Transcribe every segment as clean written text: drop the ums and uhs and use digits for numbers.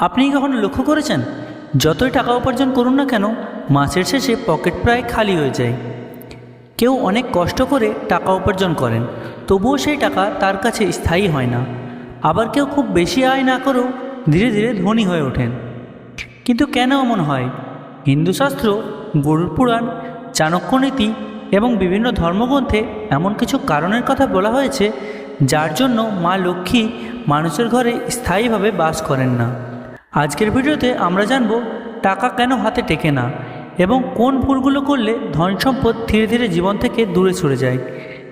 আপনি কি কখনো লক্ষ্য করেছেন, যতই টাকা উপার্জন করুন না কেন, মাসের শেষে পকেট প্রায় খালি হয়ে যায়। কেউ অনেক কষ্ট করে টাকা উপার্জন করেন, তবুও সেই টাকা তার কাছে স্থায়ী হয় না। আবার কেউ খুব বেশি আয় না করেও ধীরে ধীরে ধনী হয়ে ওঠেন। কিন্তু কেন এমন হয়? হিন্দু শাস্ত্র, গরুড় পুরাণ, চাণক্যনীতি এবং বিভিন্ন ধর্মগ্রন্থে এমন কিছু কারণের কথা বলা হয়েছে যার জন্য মা লক্ষ্মী মানুষের ঘরে স্থায়ীভাবে বাস করেন না। আজকের ভিডিওতে আমরা জানব টাকা কেন হাতে টেকে না এবং কোন ভুলগুলো করলে ধন সম্পদ ধীরে ধীরে জীবন থেকে দূরে সরে যায়।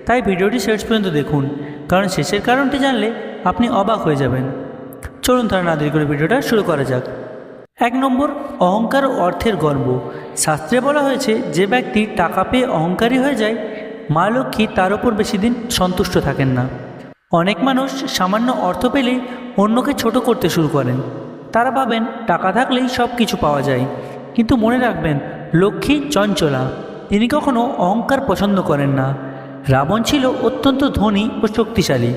তাই ভিডিওটি শেষ পর্যন্ত দেখুন, কারণ শেষের কারণটি জানলে আপনি অবাক হয়ে যাবেন। চলুন তাহলে না দেরি করে ভিডিওটা শুরু করা যাক। 1 নম্বর, অহংকার ও অর্থের গর্ব। শাস্ত্রে বলা হয়েছে, যে ব্যক্তি টাকা পেয়ে অহংকারী হয়ে যায়, মা লক্ষ্মী তার উপর বেশি দিন সন্তুষ্ট থাকেন না। অনেক মানুষ সামান্য অর্থ পেলেই অন্যকে ছোট করতে শুরু করেন। তারা ভাবেন টাকা থাকলেই সব কিছু পাওয়া যায়। কিন্তু মনে রাখবেন, লক্ষ্মী চঞ্চলা, তিনি কখনো অহংকার পছন্দ করেন না। রাবণ ছিল অত্যন্ত ধনী ও শক্তিশালী,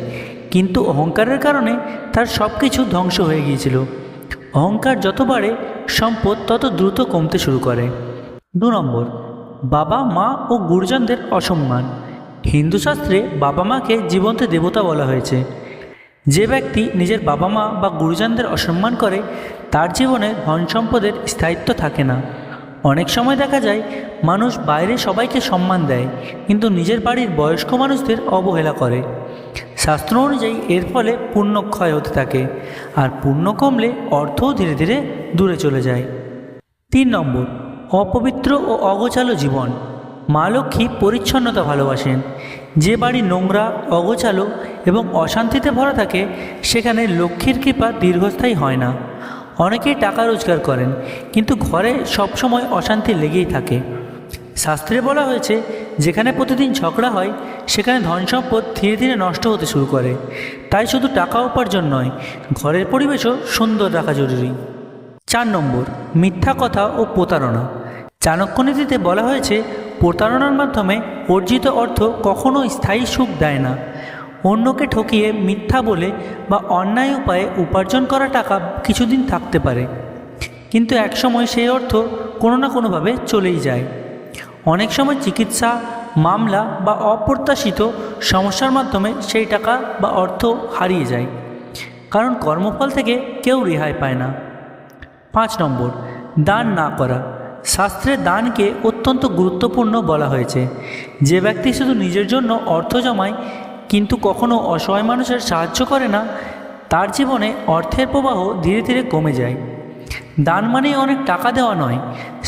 কিন্তু অহংকারের কারণে তার সব কিছু ধ্বংস হয়ে গিয়েছিল। অহংকার যত বাড়ে, সম্পদ তত দ্রুত কমতে শুরু করে। 2 নম্বর, বাবা মা ও গুরুজনদের অসম্মান। হিন্দু শাস্ত্রে বাবা মাকে জীবন্ত দেবতা বলা হয়েছে। যে ব্যক্তি নিজের বাবা মা বা গুরুজনদের অসম্মান করে, তার জীবনে ধন সম্পদের স্থায়িত্ব থাকে না। অনেক সময় দেখা যায় মানুষ বাইরে সবাইকে সম্মান দেয়, কিন্তু নিজের বাড়ির বয়স্ক মানুষদের অবহেলা করে। শাস্ত্র অনুযায়ী এর ফলে পুণ্যক্ষয় হতে থাকে, আর পুণ্য কমলে অর্থও ধীরে ধীরে দূরে চলে যায়। 3 নম্বর, অপবিত্র ও অগোছালো জীবন। মা লক্ষ্মী পরিচ্ছন্নতা ভালোবাসেন। যে বাড়ি নোংরা, অগোছালো এবং অশান্তিতে ভরা থাকে, সেখানে লক্ষ্মীর কৃপা দীর্ঘস্থায়ী হয় না। অনেকেই টাকা রোজগার করেন, কিন্তু ঘরে সবসময় অশান্তি লেগেই থাকে। শাস্ত্রে বলা হয়েছে, যেখানে প্রতিদিন ঝগড়া হয়, সেখানে ধন সম্পদ ধীরে ধীরে নষ্ট হতে শুরু করে। তাই শুধু টাকা উপার্জন নয়, ঘরের পরিবেশও সুন্দর রাখা জরুরি। 4 নম্বর, মিথ্যা কথা ও প্রতারণা। চাণক্যনীতিতে বলা হয়েছে, প্রতারণার মাধ্যমে অর্জিত অর্থ কখনো স্থায়ী সুখ দেয় না। অন্যকে ঠকিয়ে, মিথ্যা বলে বা অন্যায় উপায়ে উপার্জন করা টাকা কিছুদিন থাকতে পারে, কিন্তু একসময় সেই অর্থ কোনো না কোনোভাবে চলেই যায়। অনেক সময় চিকিৎসা, মামলা বা অপ্রত্যাশিত সমস্যার মাধ্যমে সেই টাকা বা অর্থ হারিয়ে যায়, কারণ কর্মফল থেকে কেউ রেহাই পায় না। 5 নম্বর, দান না করা। শাস্ত্রে দানকে অত্যন্ত গুরুত্বপূর্ণ বলা হয়েছে। যে ব্যক্তি শুধু নিজের জন্য অর্থ জমায় কিন্তু কখনো অসহায় মানুষের সাহায্য করে না, তার জীবনে অর্থের প্রবাহ ধীরে ধীরে কমে যায়। দান মানে অনেক টাকা দেওয়া নয়,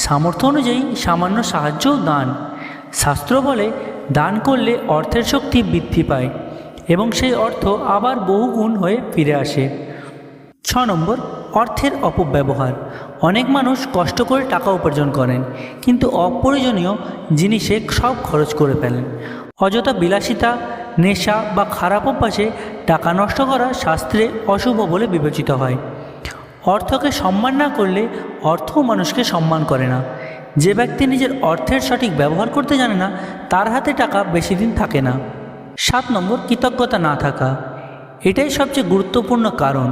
সামর্থ্য অনুযায়ী সামান্য সাহায্যও দান। শাস্ত্র বলে, দান করলে অর্থের শক্তি বৃদ্ধি পায় এবং সেই অর্থ আবার বহুগুণ হয়ে ফিরে আসে। 6 নম্বর, অর্থের অপব্যবহার। অনেক মানুষ কষ্ট করে টাকা উপার্জন করেন, কিন্তু অপ্রয়োজনীয় জিনিসে সব খরচ করে ফেলেন। অযথা বিলাসিতা, নেশা বা খারাপ অভ্যাসে টাকা নষ্ট করা শাস্ত্রে অশুভ বলে বিবেচিত হয়। অর্থকে সম্মান না করলে অর্থও মানুষকে সম্মান করে না। যে ব্যক্তি নিজের অর্থের সঠিক ব্যবহার করতে জানে না, তার হাতে টাকা বেশি দিন থাকে না। 7 নম্বর, কৃতজ্ঞতা না থাকা। এটাই সবচেয়ে গুরুত্বপূর্ণ কারণ।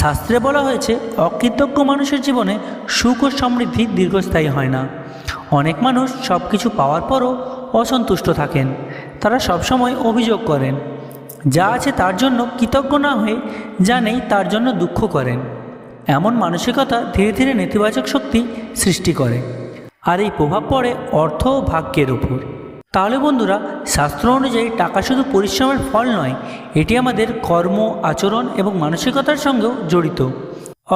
শাস্ত্রে বলা হয়েছে, অকৃতজ্ঞ মানুষের জীবনে সুখ ও সমৃদ্ধি দীর্ঘস্থায়ী হয় না। অনেক মানুষ সব কিছু পাওয়ার পরও অসন্তুষ্ট থাকেন। তারা সবসময় অভিযোগ করেন, যা আছে তার জন্য কৃতজ্ঞ না হয়ে যা নেই তার জন্য দুঃখ করেন। এমন মানসিকতা ধীরে ধীরে নেতিবাচক শক্তি সৃষ্টি করে, আর এই প্রভাব পড়ে অর্থ ও ভাগ্যের উপর। তাহলে বন্ধুরা, শাস্ত্র অনুযায়ী টাকা শুধু পরিশ্রমের ফল নয়, এটি আমাদের কর্ম, আচরণ এবং মানসিকতার সঙ্গেও জড়িত।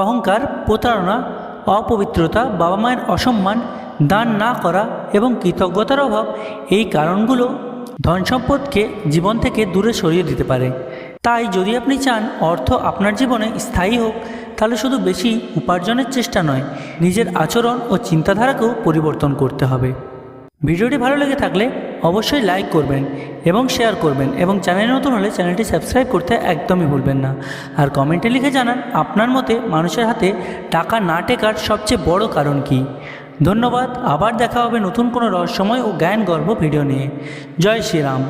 অহংকার, প্রতারণা, অপবিত্রতা, বাবা মায়ের অসম্মান, দান না করা এবং কৃতজ্ঞতার অভাব, এই কারণগুলো ধন সম্পদকে জীবন থেকে দূরে সরিয়ে দিতে পারে। তাই যদি আপনি চান অর্থ আপনার জীবনে স্থায়ী হোক, তাহলে শুধু বেশি উপার্জনের চেষ্টা নয়, নিজের আচরণ ও চিন্তাধারাকেও পরিবর্তন করতে হবে। ভিডিওটি ভালো লেগে থাকলে অবশ্যই লাইক করবেন এবং শেয়ার করবেন, এবং চ্যানেলে নতুন হলে চ্যানেলটি সাবস্ক্রাইব করতে একদমই ভুলবেন না। আর কমেন্টে লিখে জানান আপনার মতে মানুষের হাতে টাকা না টেকার সবচেয়ে বড় কারণ কী। ধন্যবাদ। আবার দেখা হবে নতুন কোনো রহস্যময় ও জ্ঞানগর্ভ ভিডিও নিয়ে। জয় শ্রীরাম।